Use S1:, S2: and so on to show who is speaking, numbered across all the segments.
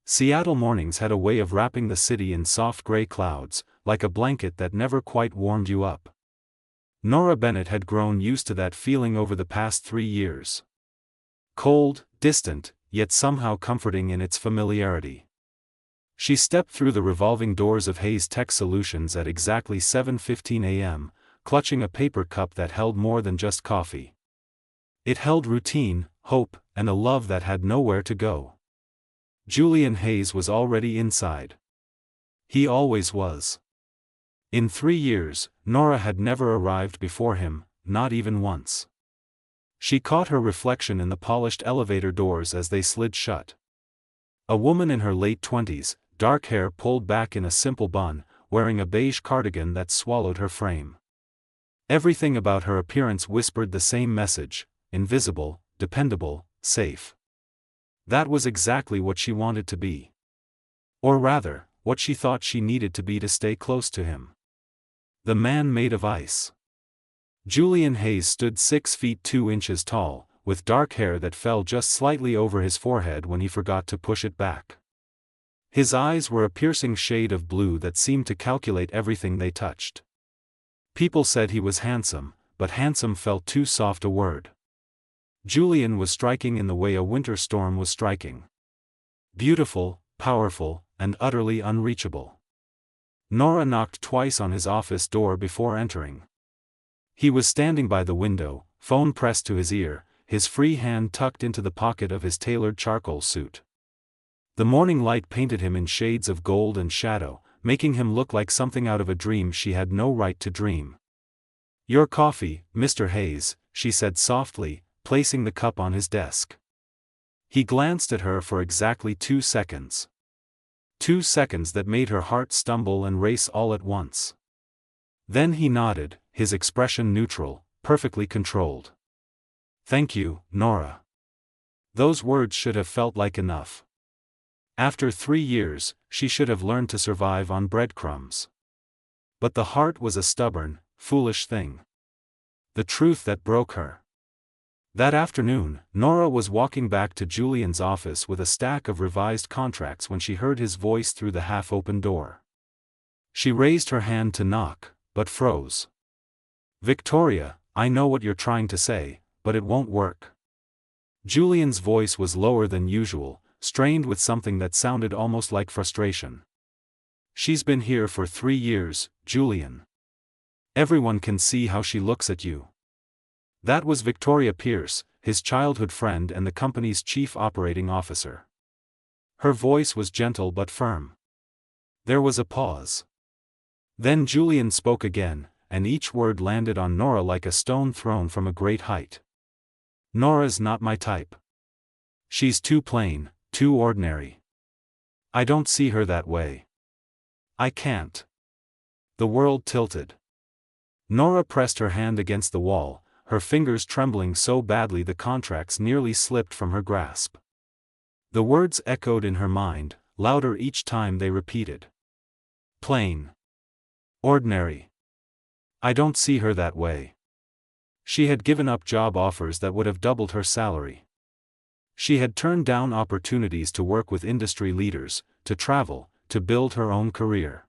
S1: Seattle mornings had a way of wrapping the city in soft gray clouds, like a blanket that never quite warmed you up. Nora Bennett had grown used to that feeling over the past 3 years. Cold, distant, yet somehow comforting in its familiarity. She stepped through the revolving doors of Hayes Tech Solutions at exactly 7:15 a.m., clutching a paper cup that held more than just coffee. It held routine, hope, and a love that had nowhere to go. Julian Hayes was already inside. He always was. In 3 years, Nora had never arrived before him, not even once. She caught her reflection in the polished elevator doors as they slid shut. A woman in her late 20s, dark hair pulled back in a simple bun, wearing a beige cardigan that swallowed her frame. Everything about her appearance whispered the same message: invisible, dependable, safe. That was exactly what she wanted to be. Or rather, what she thought she needed to be to stay close to him. The man made of ice. Julian Hayes stood 6 feet 2 inches tall, with dark hair that fell just slightly over his forehead when he forgot to push it back. His eyes were a piercing shade of blue that seemed to calculate everything they touched. People said he was handsome, but handsome felt too soft a word. Julian was striking in the way a winter storm was striking. Beautiful, powerful, and utterly unreachable. Nora knocked twice on his office door before entering. He was standing by the window, phone pressed to his ear, his free hand tucked into the pocket of his tailored charcoal suit. The morning light painted him in shades of gold and shadow, making him look like something out of a dream she had no right to dream. "Your coffee, Mr. Hayes," she said softly, placing the cup on his desk. He glanced at her for exactly 2 seconds. 2 seconds that made her heart stumble and race all at once. Then he nodded, his expression neutral, perfectly controlled. "Thank you, Nora." Those words should have felt like enough. After 3 years, she should have learned to survive on breadcrumbs. But the heart was a stubborn, foolish thing. The truth that broke her. That afternoon, Nora was walking back to Julian's office with a stack of revised contracts when she heard his voice through the half-open door. She raised her hand to knock, but froze. "Victoria, I know what you're trying to say, but it won't work." Julian's voice was lower than usual, strained with something that sounded almost like frustration. "She's been here for 3 years, Julian. Everyone can see how she looks at you." That was Victoria Pierce, his childhood friend and the company's chief operating officer. Her voice was gentle but firm. There was a pause. Then Julian spoke again, and each word landed on Nora like a stone thrown from a great height. "Nora's not my type. She's too plain, too ordinary. I don't see her that way. I can't." The world tilted. Nora pressed her hand against the wall, her fingers trembling so badly the contracts nearly slipped from her grasp. The words echoed in her mind, louder each time they repeated. "Plain. Ordinary. I don't see her that way." She had given up job offers that would have doubled her salary. She had turned down opportunities to work with industry leaders, to travel, to build her own career.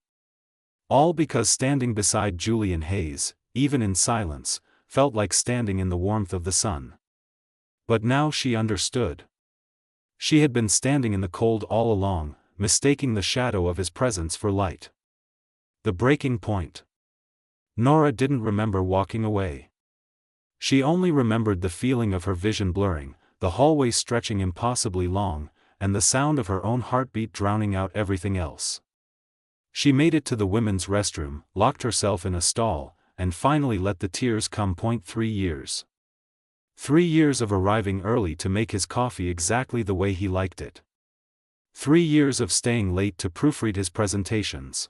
S1: All because standing beside Julian Hayes, even in silence, felt like standing in the warmth of the sun. But now she understood. She had been standing in the cold all along, mistaking the shadow of his presence for light. The breaking point. Nora didn't remember walking away. She only remembered the feeling of her vision blurring, the hallway stretching impossibly long, and the sound of her own heartbeat drowning out everything else. She made it to the women's restroom, locked herself in a stall, and finally let the tears come. 3 years. 3 years of arriving early to make his coffee exactly the way he liked it. 3 years of staying late to proofread his presentations.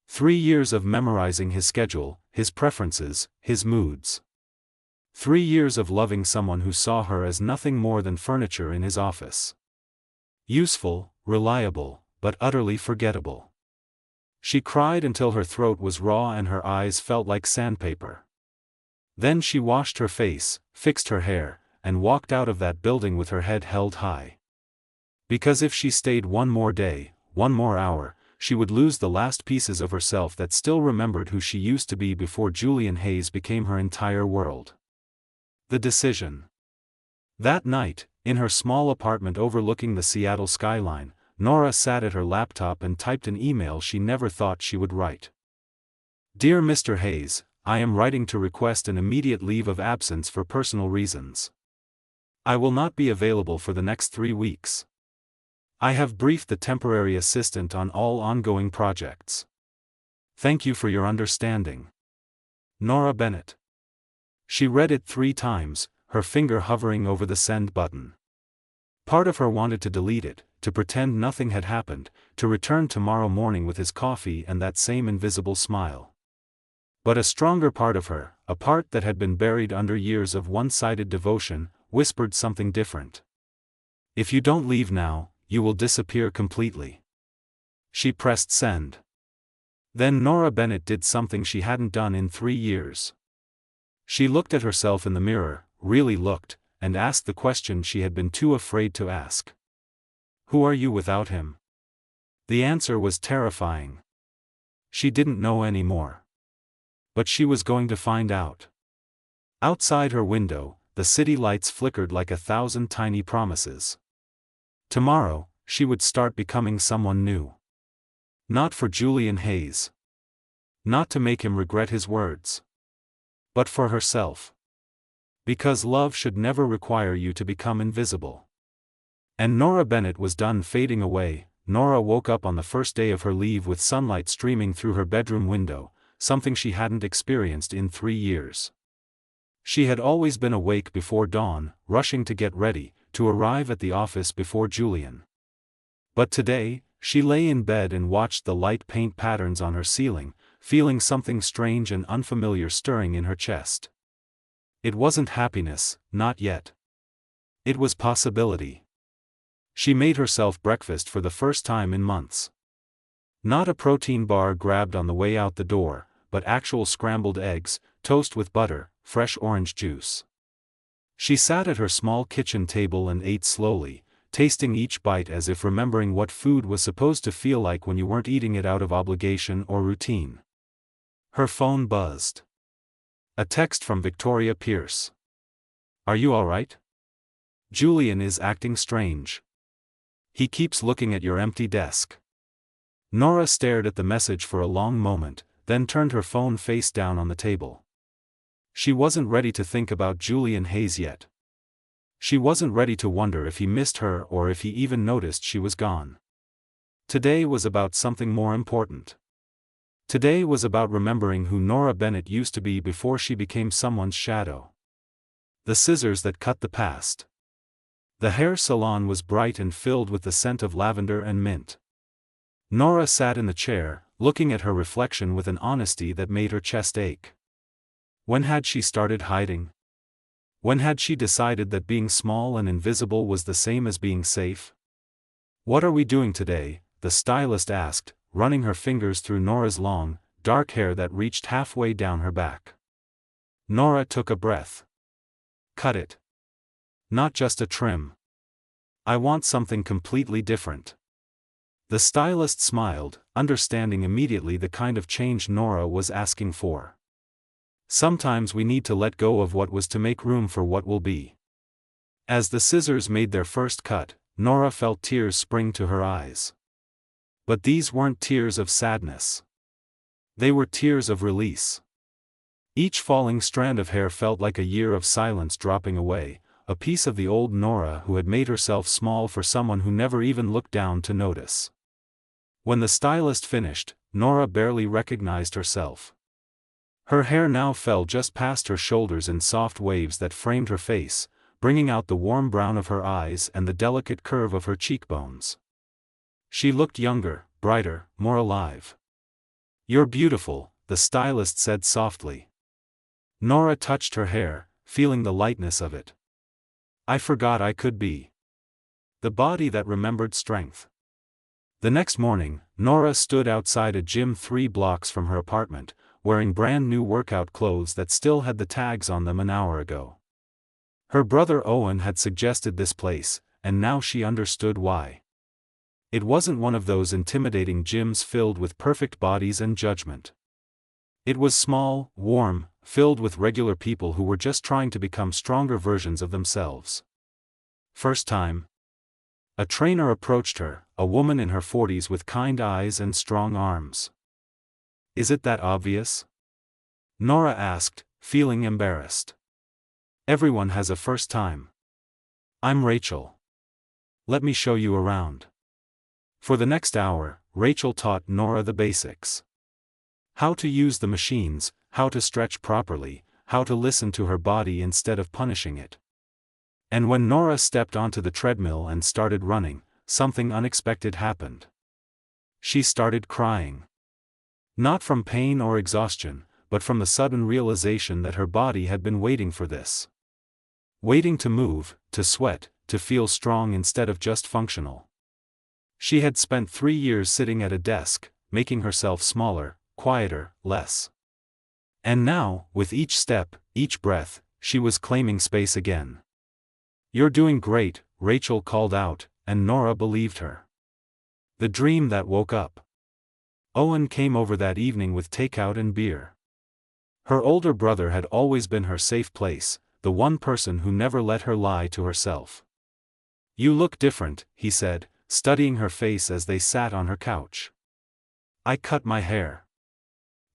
S1: 3 years of memorizing his schedule, his preferences, his moods. 3 years of loving someone who saw her as nothing more than furniture in his office. Useful, reliable, but utterly forgettable. She cried until her throat was raw and her eyes felt like sandpaper. Then she washed her face, fixed her hair, and walked out of that building with her head held high. Because if she stayed one more day, one more hour, she would lose the last pieces of herself that still remembered who she used to be before Julian Hayes became her entire world. The decision. That night, in her small apartment overlooking the Seattle skyline, Nora sat at her laptop and typed an email she never thought she would write. Dear Mr. Hayes, I am writing to request an immediate leave of absence for personal reasons. I will not be available for the next 3 weeks. I have briefed the temporary assistant on all ongoing projects. Thank you for your understanding. Nora Bennett. She read it 3 times, her finger hovering over the send button. Part of her wanted to delete it, to pretend nothing had happened, to return tomorrow morning with his coffee and that same invisible smile. But a stronger part of her, a part that had been buried under years of one-sided devotion, whispered something different. If you don't leave now, you will disappear completely. She pressed send. Then Nora Bennett did something she hadn't done in 3 years. She looked at herself in the mirror, really looked, and asked the question she had been too afraid to ask. Who are you without him? The answer was terrifying. She didn't know anymore. But she was going to find out. Outside her window, the city lights flickered like 1,000 tiny promises. Tomorrow, she would start becoming someone new. Not for Julian Hayes. Not to make him regret his words. But for herself. Because love should never require you to become invisible. And Nora Bennett was done fading away. Nora woke up on the first day of her leave with sunlight streaming through her bedroom window, something she hadn't experienced in 3 years. She had always been awake before dawn, rushing to get ready, to arrive at the office before Julian. But today, she lay in bed and watched the light paint patterns on her ceiling, feeling something strange and unfamiliar stirring in her chest. It wasn't happiness, not yet. It was possibility. She made herself breakfast for the first time in months. Not a protein bar grabbed on the way out the door, but actual scrambled eggs, toast with butter, fresh orange juice. She sat at her small kitchen table and ate slowly, tasting each bite as if remembering what food was supposed to feel like when you weren't eating it out of obligation or routine. Her phone buzzed. A text from Victoria Pierce. Are you alright? Julian is acting strange. He keeps looking at your empty desk. Nora stared at the message for a long moment, then turned her phone face down on the table. She wasn't ready to think about Julian Hayes yet. She wasn't ready to wonder if he missed her or if he even noticed she was gone. Today was about something more important. Today was about remembering who Nora Bennett used to be before she became someone's shadow. The scissors that cut the past. The hair salon was bright and filled with the scent of lavender and mint. Nora sat in the chair, looking at her reflection with an honesty that made her chest ache. When had she started hiding? When had she decided that being small and invisible was the same as being safe? What are we doing today? The stylist asked, running her fingers through Nora's long, dark hair that reached halfway down her back. Nora took a breath. Cut it. Not just a trim. I want something completely different. The stylist smiled, understanding immediately the kind of change Nora was asking for. Sometimes we need to let go of what was to make room for what will be. As the scissors made their first cut, Nora felt tears spring to her eyes. But these weren't tears of sadness. They were tears of release. Each falling strand of hair felt like a year of silence dropping away, a piece of the old Nora who had made herself small for someone who never even looked down to notice. When the stylist finished, Nora barely recognized herself. Her hair now fell just past her shoulders in soft waves that framed her face, bringing out the warm brown of her eyes and the delicate curve of her cheekbones. She looked younger, brighter, more alive. You're beautiful, the stylist said softly. Nora touched her hair, feeling the lightness of it. I forgot I could be. The body that remembered strength. The next morning, Nora stood outside a gym 3 blocks from her apartment, wearing brand new workout clothes that still had the tags on them an hour ago. Her brother Owen had suggested this place, and now she understood why. It wasn't one of those intimidating gyms filled with perfect bodies and judgment. It was small, warm, filled with regular people who were just trying to become stronger versions of themselves. First time. A trainer approached her, a woman in her 40s with kind eyes and strong arms. Is it that obvious? Nora asked, feeling embarrassed. Everyone has a first time. I'm Rachel. Let me show you around. For the next hour, Rachel taught Nora the basics. How to use the machines, how to stretch properly, how to listen to her body instead of punishing it. And when Nora stepped onto the treadmill and started running, something unexpected happened. She started crying. Not from pain or exhaustion, but from the sudden realization that her body had been waiting for this. Waiting to move, to sweat, to feel strong instead of just functional. She had spent 3 years sitting at a desk, making herself smaller, quieter, less. And now, with each step, each breath, she was claiming space again. You're doing great, Rachel called out, and Nora believed her. The dream that woke up. Owen came over that evening with takeout and beer. Her older brother had always been her safe place, the one person who never let her lie to herself. You look different, he said, studying her face as they sat on her couch. I cut my hair.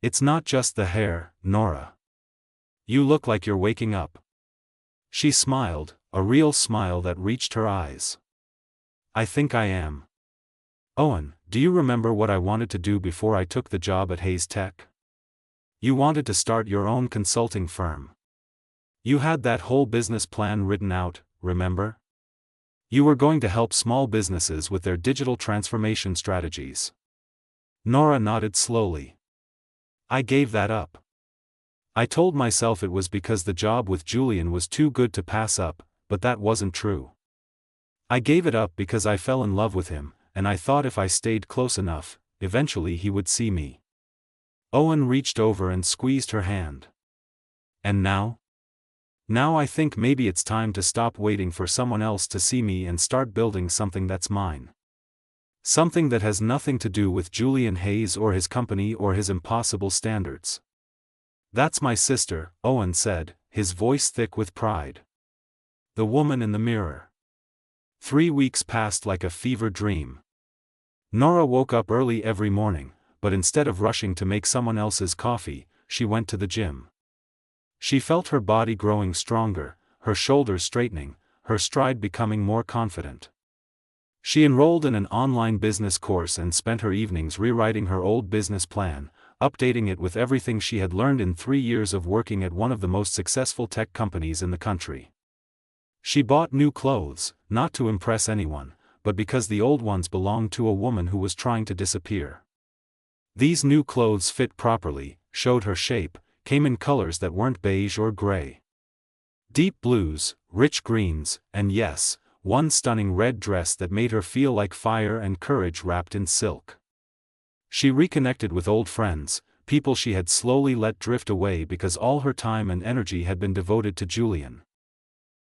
S1: It's not just the hair, Nora. You look like you're waking up. She smiled, a real smile that reached her eyes. I think I am. Owen, do you remember what I wanted to do before I took the job at Hayes Tech? You wanted to start your own consulting firm. You had that whole business plan written out, remember? You were going to help small businesses with their digital transformation strategies. Nora nodded slowly. I gave that up. I told myself it was because the job with Julian was too good to pass up, but that wasn't true. I gave it up because I fell in love with him, and I thought if I stayed close enough, eventually he would see me. Owen reached over and squeezed her hand. And now? Now I think maybe it's time to stop waiting for someone else to see me and start building something that's mine. Something that has nothing to do with Julian Hayes or his company or his impossible standards. That's my sister, Owen said, his voice thick with pride. The woman in the mirror. 3 weeks passed like a fever dream. Nora woke up early every morning, but instead of rushing to make someone else's coffee, she went to the gym. She felt her body growing stronger, her shoulders straightening, her stride becoming more confident. She enrolled in an online business course and spent her evenings rewriting her old business plan, updating it with everything she had learned in 3 years of working at one of the most successful tech companies in the country. She bought new clothes, not to impress anyone, but because the old ones belonged to a woman who was trying to disappear. These new clothes fit properly, showed her shape, came in colors that weren't beige or gray. Deep blues, rich greens, and yes, one stunning red dress that made her feel like fire and courage wrapped in silk. She reconnected with old friends, people she had slowly let drift away because all her time and energy had been devoted to Julian.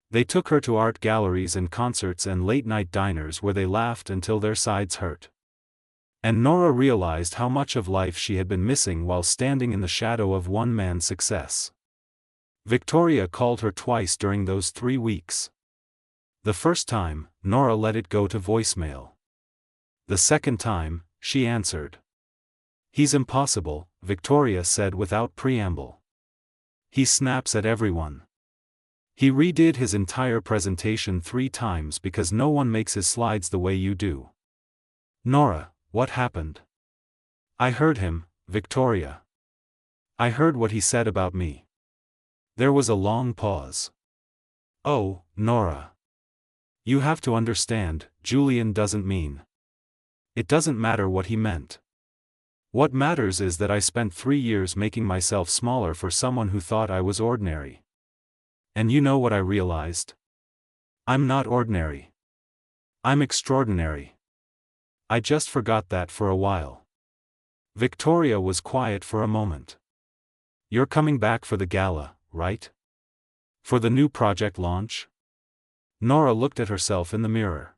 S1: They took her to art galleries and concerts and late-night diners where they laughed until their sides hurt. And Nora realized how much of life she had been missing while standing in the shadow of one man's success. Victoria called her twice during those 3 weeks. The first time, Nora let it go to voicemail. The second time, she answered. He's impossible, Victoria said without preamble. He snaps at everyone. He redid his entire presentation 3 times because no one makes his slides the way you do. Nora, what happened? I heard him, Victoria. I heard what he said about me. There was a long pause. Oh, Nora. You have to understand, Julian doesn't mean. It doesn't matter what he meant. What matters is that I spent 3 years making myself smaller for someone who thought I was ordinary. And you know what I realized? I'm not ordinary. I'm extraordinary. I just forgot that for a while. Victoria was quiet for a moment. You're coming back for the gala, right? For the new project launch? Nora looked at herself in the mirror.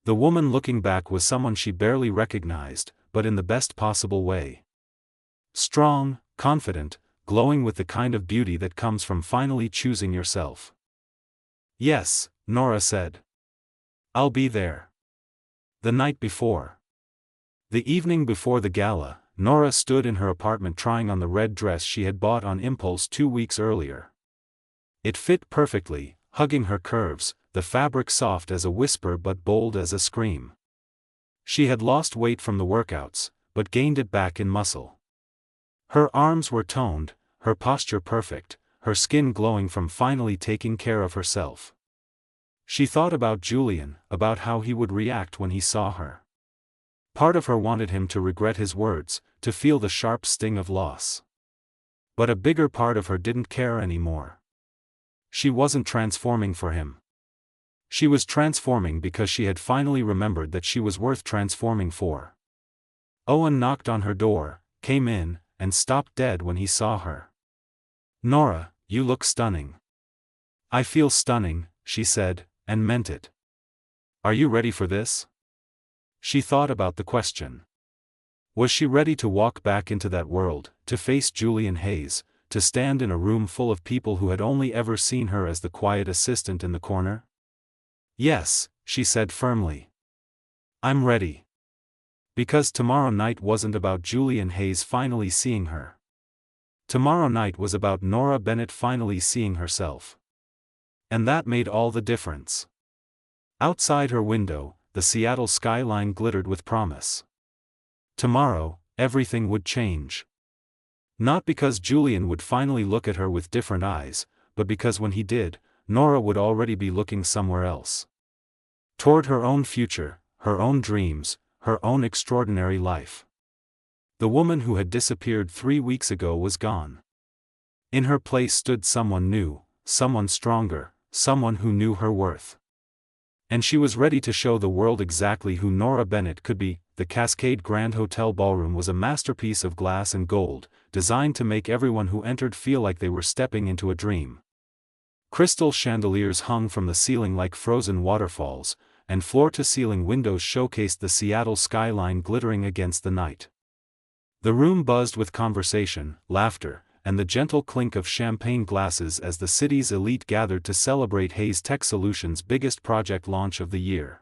S1: The woman looking back was someone she barely recognized, but in the best possible way. Strong, confident, glowing with the kind of beauty that comes from finally choosing yourself. "Yes," Nora said. "I'll be there." The night before. The evening before the gala, Nora stood in her apartment trying on the red dress she had bought on impulse 2 weeks earlier. It fit perfectly, hugging her curves, the fabric soft as a whisper but bold as a scream. She had lost weight from the workouts, but gained it back in muscle. Her arms were toned, her posture perfect, her skin glowing from finally taking care of herself. She thought about Julian, about how he would react when he saw her. Part of her wanted him to regret his words, to feel the sharp sting of loss. But a bigger part of her didn't care anymore. She wasn't transforming for him. She was transforming because she had finally remembered that she was worth transforming for. Owen knocked on her door, came in, and stopped dead when he saw her. "Nora, you look stunning." "I feel stunning," she said, and meant it. "Are you ready for this?" She thought about the question. Was she ready to walk back into that world, to face Julian Hayes, to stand in a room full of people who had only ever seen her as the quiet assistant in the corner? "Yes," she said firmly. "I'm ready." Because tomorrow night wasn't about Julian Hayes finally seeing her. Tomorrow night was about Nora Bennett finally seeing herself. And that made all the difference. Outside her window, the Seattle skyline glittered with promise. Tomorrow, everything would change. Not because Julian would finally look at her with different eyes, but because when he did, Nora would already be looking somewhere else. Toward her own future, her own dreams, her own extraordinary life. The woman who had disappeared 3 weeks ago was gone. In her place stood someone new, someone stronger, someone who knew her worth. And she was ready to show the world exactly who Nora Bennett could be. The Cascade Grand Hotel ballroom was a masterpiece of glass and gold, designed to make everyone who entered feel like they were stepping into a dream. Crystal chandeliers hung from the ceiling like frozen waterfalls, and floor-to-ceiling windows showcased the Seattle skyline glittering against the night. The room buzzed with conversation, laughter, and the gentle clink of champagne glasses as the city's elite gathered to celebrate Hayes Tech Solutions' biggest project launch of the year.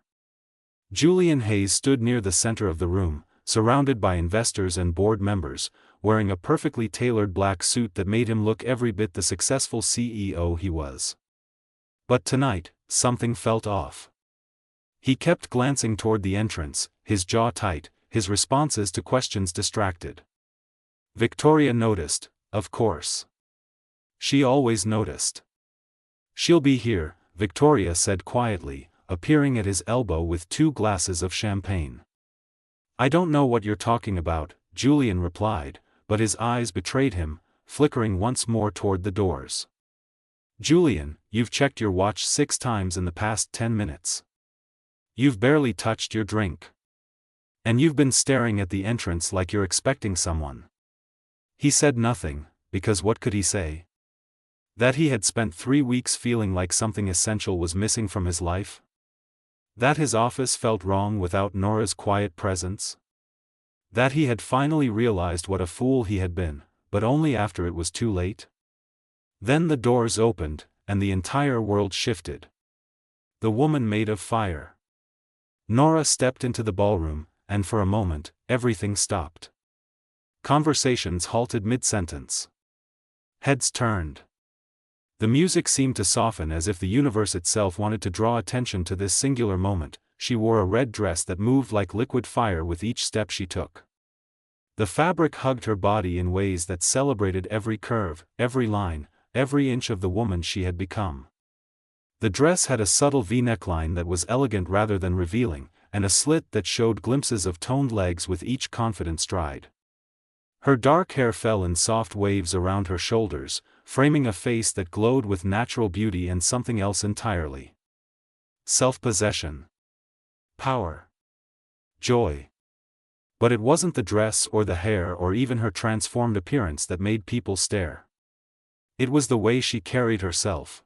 S1: Julian Hayes stood near the center of the room, surrounded by investors and board members, wearing a perfectly tailored black suit that made him look every bit the successful CEO he was. But tonight, something felt off. He kept glancing toward the entrance, his jaw tight, his responses to questions distracted. Victoria noticed, of course. She always noticed. "She'll be here," Victoria said quietly, appearing at his elbow with 2 glasses of champagne. "I don't know what you're talking about," Julian replied, but his eyes betrayed him, flickering once more toward the doors. "Julian, you've checked your watch 6 times in the past 10 minutes. You've barely touched your drink. And you've been staring at the entrance like you're expecting someone." He said nothing, because what could he say? That he had spent 3 weeks feeling like something essential was missing from his life? That his office felt wrong without Nora's quiet presence? That he had finally realized what a fool he had been, but only after it was too late? Then the doors opened, and the entire world shifted. The woman made of fire. Nora stepped into the ballroom, and for a moment, everything stopped. Conversations halted mid-sentence. Heads turned. The music seemed to soften as if the universe itself wanted to draw attention to this singular moment. She wore a red dress that moved like liquid fire with each step she took. The fabric hugged her body in ways that celebrated every curve, every line, every inch of the woman she had become. The dress had a subtle V-neckline that was elegant rather than revealing, and a slit that showed glimpses of toned legs with each confident stride. Her dark hair fell in soft waves around her shoulders, framing a face that glowed with natural beauty and something else entirely. Self-possession. Power. Joy. But it wasn't the dress or the hair or even her transformed appearance that made people stare. It was the way she carried herself.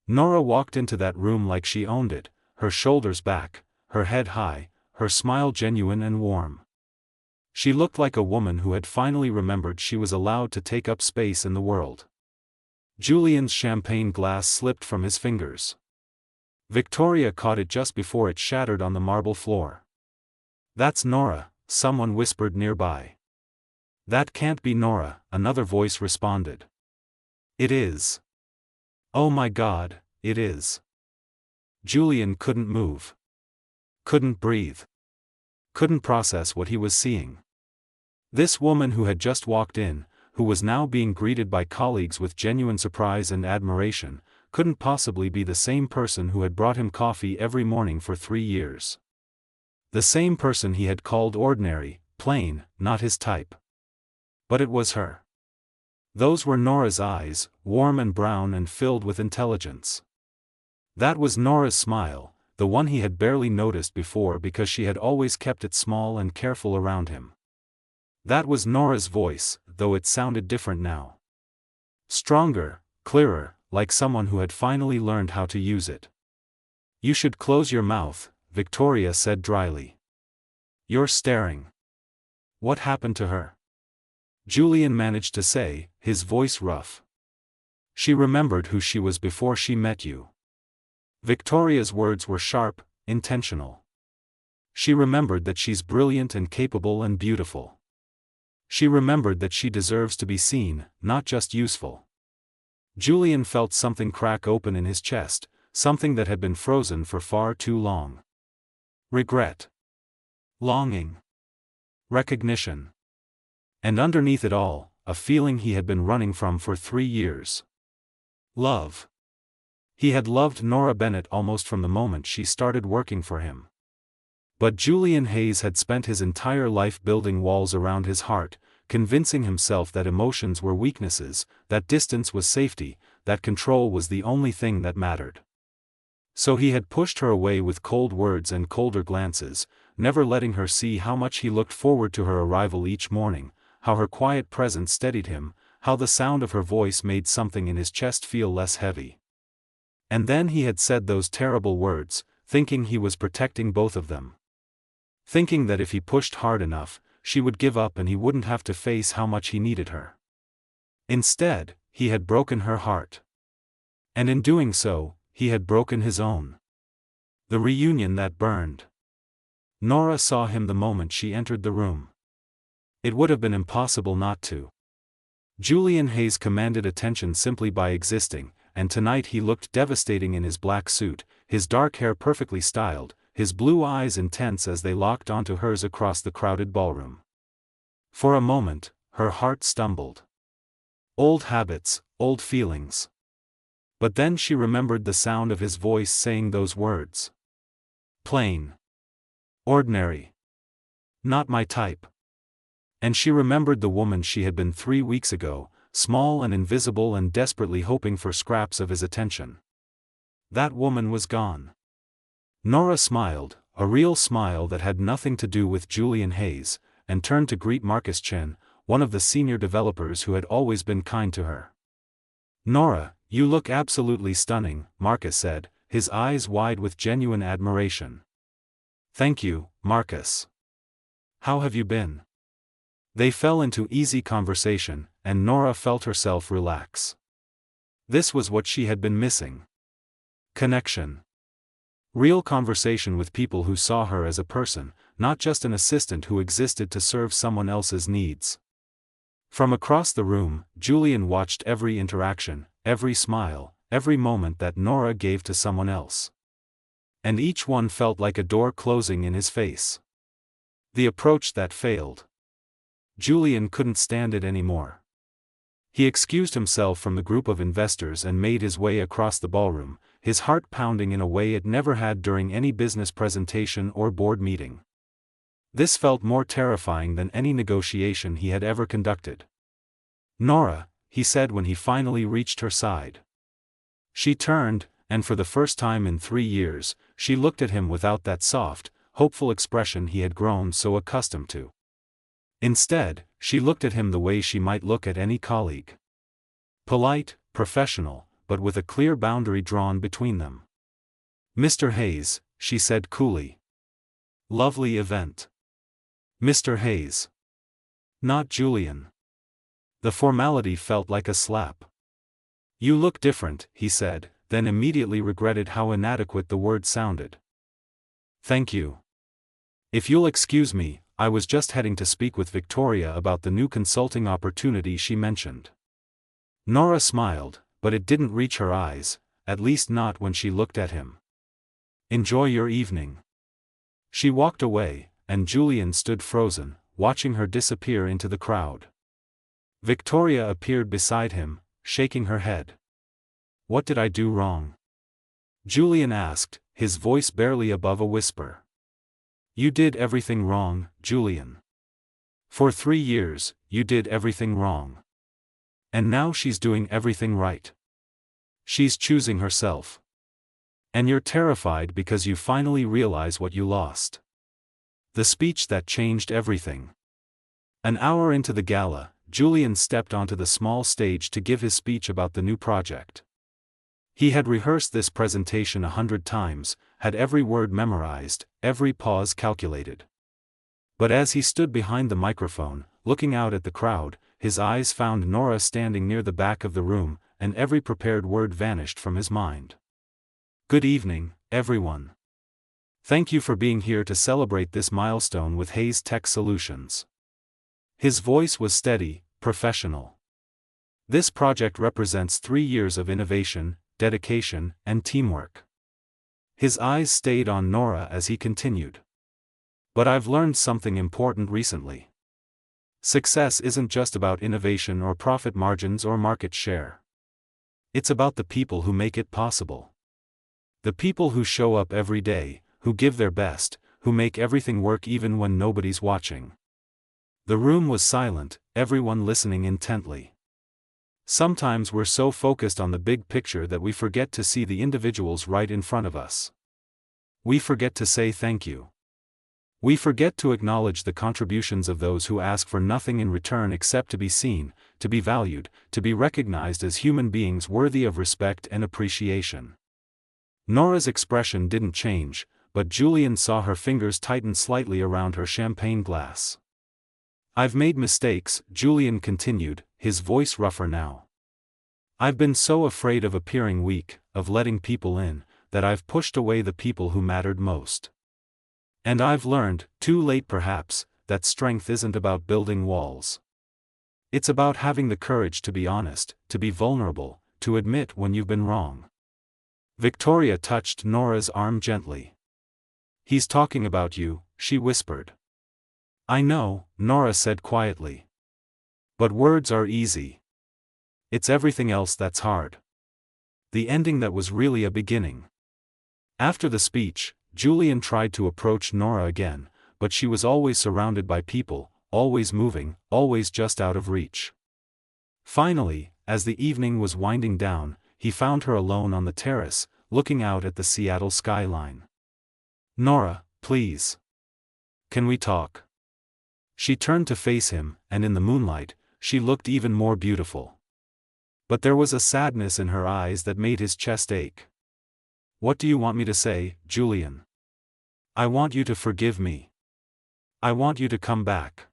S1: Nora walked into that room like she owned it, her shoulders back, her head high, her smile genuine and warm. She looked like a woman who had finally remembered she was allowed to take up space in the world. Julian's champagne glass slipped from his fingers. Victoria caught it just before it shattered on the marble floor. "That's Nora," someone whispered nearby. "That can't be Nora," another voice responded. "It is. Oh my God, it is." Julian couldn't move. Couldn't breathe. Couldn't process what he was seeing. This woman who had just walked in, who was now being greeted by colleagues with genuine surprise and admiration, couldn't possibly be the same person who had brought him coffee every morning for 3 years. The same person he had called ordinary, plain, not his type. But it was her. Those were Nora's eyes, warm and brown and filled with intelligence. That was Nora's smile, the one he had barely noticed before because she had always kept it small and careful around him. That was Nora's voice, though it sounded different now. Stronger, clearer, like someone who had finally learned how to use it. "You should close your mouth," Victoria said dryly. "You're staring." "What happened to her?" Julian managed to say, his voice rough. "She remembered who she was before she met you." Victoria's words were sharp, intentional. "She remembered that she's brilliant and capable and beautiful. She remembered that she deserves to be seen, not just useful." Julian felt something crack open in his chest, something that had been frozen for far too long. Regret. Longing. Recognition. And underneath it all, a feeling he had been running from for 3 years. Love. He had loved Nora Bennett almost from the moment she started working for him. But Julian Hayes had spent his entire life building walls around his heart, convincing himself that emotions were weaknesses, that distance was safety, that control was the only thing that mattered. So he had pushed her away with cold words and colder glances, never letting her see how much he looked forward to her arrival each morning, how her quiet presence steadied him, how the sound of her voice made something in his chest feel less heavy. And then he had said those terrible words, thinking he was protecting both of them. Thinking that if he pushed hard enough, she would give up and he wouldn't have to face how much he needed her. Instead, he had broken her heart. And in doing so, he had broken his own. The reunion that burned. Nora saw him the moment she entered the room. It would have been impossible not to. Julian Hayes commanded attention simply by existing, and tonight he looked devastating in his black suit, his dark hair perfectly styled, his blue eyes intense as they locked onto hers across the crowded ballroom. For a moment, her heart stumbled. Old habits, old feelings. But then she remembered the sound of his voice saying those words. Plain. Ordinary. Not my type. And she remembered the woman she had been 3 weeks ago, small and invisible and desperately hoping for scraps of his attention. That woman was gone. Nora smiled, a real smile that had nothing to do with Julian Hayes, and turned to greet Marcus Chen, one of the senior developers who had always been kind to her. "Nora, you look absolutely stunning," Marcus said, his eyes wide with genuine admiration. "Thank you, Marcus. How have you been?" They fell into easy conversation, and Nora felt herself relax. This was what she had been missing. Connection. Real conversation with people who saw her as a person, not just an assistant who existed to serve someone else's needs. From across the room, Julian watched every interaction, every smile, every moment that Nora gave to someone else. And each one felt like a door closing in his face. The approach that failed. Julian couldn't stand it anymore. He excused himself from the group of investors and made his way across the ballroom, his heart pounding in a way it never had during any business presentation or board meeting. This felt more terrifying than any negotiation he had ever conducted. "Nora," he said when he finally reached her side. She turned, and for the first time in 3 years, she looked at him without that soft, hopeful expression he had grown so accustomed to. Instead, she looked at him the way she might look at any colleague. Polite, professional, but with a clear boundary drawn between them. "Mr. Hayes," she said coolly. Lovely event. Mr. Hayes. Not Julian. The formality felt like a slap. You look different, he said, then immediately regretted how inadequate the word sounded. Thank you. If you'll excuse me, I was just heading to speak with Victoria about the new consulting opportunity she mentioned. Nora smiled, but it didn't reach her eyes, at least not when she looked at him. Enjoy your evening. She walked away, and Julian stood frozen, watching her disappear into the crowd. Victoria appeared beside him, shaking her head. What did I do wrong? Julian asked, his voice barely above a whisper. You did everything wrong, Julian. For 3 years, you did everything wrong. And now she's doing everything right. She's choosing herself. And you're terrified because you finally realize what you lost. The speech that changed everything. An hour into the gala, Julian stepped onto the small stage to give his speech about the new project. He had rehearsed this presentation 100 times, had every word memorized, every pause calculated. But as he stood behind the microphone, looking out at the crowd, his eyes found Nora standing near the back of the room, and every prepared word vanished from his mind. Good evening, everyone. Thank you for being here to celebrate this milestone with Hayes Tech Solutions. His voice was steady, professional. This project represents 3 years of innovation, dedication, and teamwork. His eyes stayed on Nora as he continued. But I've learned something important recently. Success isn't just about innovation or profit margins or market share. It's about the people who make it possible. The people who show up every day, who give their best, who make everything work even when nobody's watching. The room was silent, everyone listening intently. Sometimes we're so focused on the big picture that we forget to see the individuals right in front of us. We forget to say thank you. We forget to acknowledge the contributions of those who ask for nothing in return except to be seen, to be valued, to be recognized as human beings worthy of respect and appreciation. Nora's expression didn't change, but Julian saw her fingers tighten slightly around her champagne glass. I've made mistakes, Julian continued, his voice rougher now. I've been so afraid of appearing weak, of letting people in, that I've pushed away the people who mattered most. And I've learned, too late perhaps, that strength isn't about building walls. It's about having the courage to be honest, to be vulnerable, to admit when you've been wrong. Victoria touched Nora's arm gently. He's talking about you, she whispered. I know, Nora said quietly. But words are easy. It's everything else that's hard. The ending that was really a beginning. After the speech, Julian tried to approach Nora again, but she was always surrounded by people, always moving, always just out of reach. Finally, as the evening was winding down, he found her alone on the terrace, looking out at the Seattle skyline. Nora, please. Can we talk? She turned to face him, and in the moonlight, she looked even more beautiful. But there was a sadness in her eyes that made his chest ache. What do you want me to say, Julian? I want you to forgive me. I want you to come back.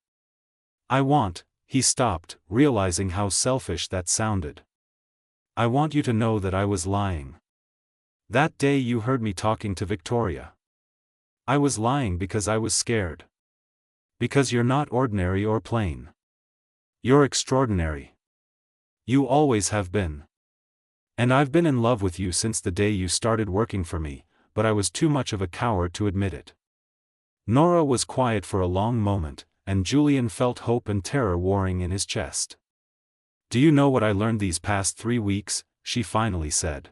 S1: He stopped, realizing how selfish that sounded. I want you to know that I was lying. That day you heard me talking to Victoria. I was lying because I was scared. Because you're not ordinary or plain. You're extraordinary. You always have been. And I've been in love with you since the day you started working for me, but I was too much of a coward to admit it. Nora was quiet for a long moment, and Julian felt hope and terror warring in his chest. Do you know what I learned these past 3 weeks? She finally said.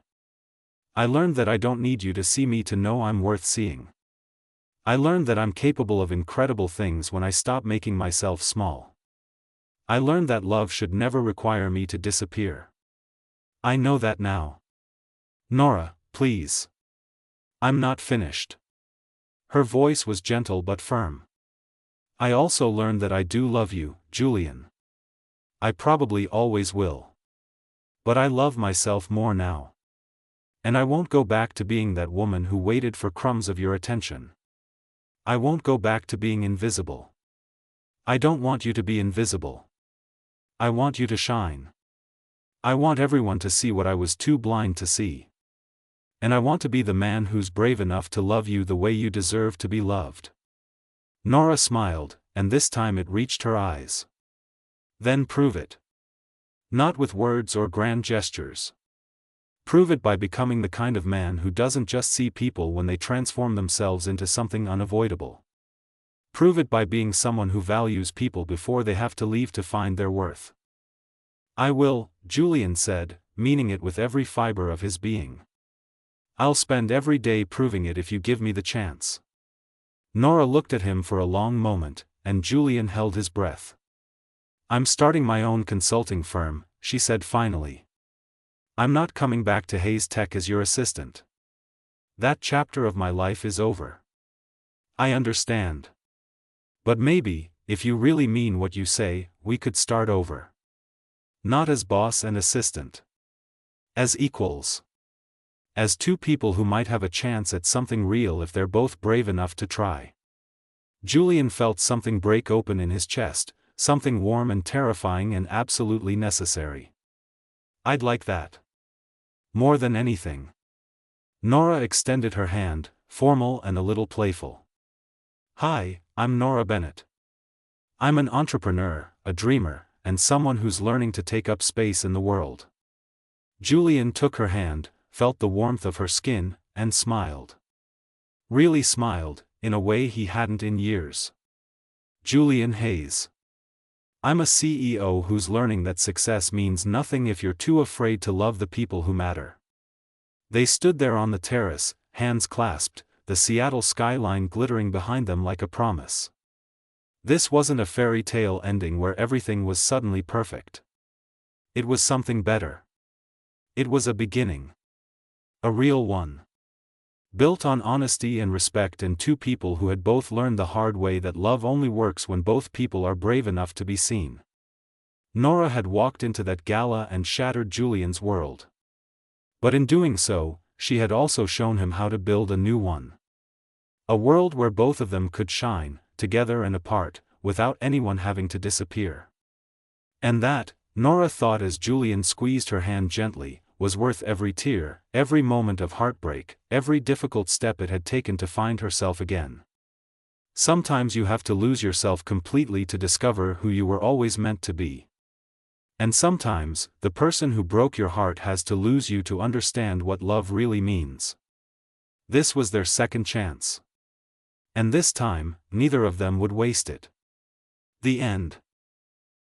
S1: I learned that I don't need you to see me to know I'm worth seeing. I learned that I'm capable of incredible things when I stop making myself small. I learned that love should never require me to disappear. I know that now. Nora, please. I'm not finished. Her voice was gentle but firm. I also learned that I do love you, Julian. I probably always will. But I love myself more now. And I won't go back to being that woman who waited for crumbs of your attention. I won't go back to being invisible. I don't want you to be invisible. I want you to shine. I want everyone to see what I was too blind to see. And I want to be the man who's brave enough to love you the way you deserve to be loved. Nora smiled, and this time it reached her eyes. Then prove it. Not with words or grand gestures. Prove it by becoming the kind of man who doesn't just see people when they transform themselves into something unavoidable. Prove it by being someone who values people before they have to leave to find their worth. I will, Julian said, meaning it with every fiber of his being. I'll spend every day proving it if you give me the chance. Nora looked at him for a long moment, and Julian held his breath. I'm starting my own consulting firm, she said finally. I'm not coming back to Hayes Tech as your assistant. That chapter of my life is over. I understand. But maybe, if you really mean what you say, we could start over. Not as boss and assistant. As equals. As two people who might have a chance at something real if they're both brave enough to try. Julian felt something break open in his chest, something warm and terrifying and absolutely necessary. I'd like that. More than anything. Nora extended her hand, formal and a little playful. Hi, I'm Nora Bennett. I'm an entrepreneur, a dreamer, and someone who's learning to take up space in the world. Julian took her hand, felt the warmth of her skin, and smiled. Really smiled, in a way he hadn't in years. Julian Hayes. I'm a CEO who's learning that success means nothing if you're too afraid to love the people who matter. They stood there on the terrace, hands clasped, the Seattle skyline glittering behind them like a promise. This wasn't a fairy tale ending where everything was suddenly perfect. It was something better. It was a beginning. A real one. Built on honesty and respect, and two people who had both learned the hard way that love only works when both people are brave enough to be seen. Nora had walked into that gala and shattered Julian's world. But in doing so, she had also shown him how to build a new one. A world where both of them could shine, together and apart, without anyone having to disappear. And that, Nora thought as Julian squeezed her hand gently, was worth every tear, every moment of heartbreak, every difficult step it had taken to find herself again. Sometimes you have to lose yourself completely to discover who you were always meant to be. And sometimes, the person who broke your heart has to lose you to understand what love really means. This was their second chance. And this time, neither of them would waste it. The end.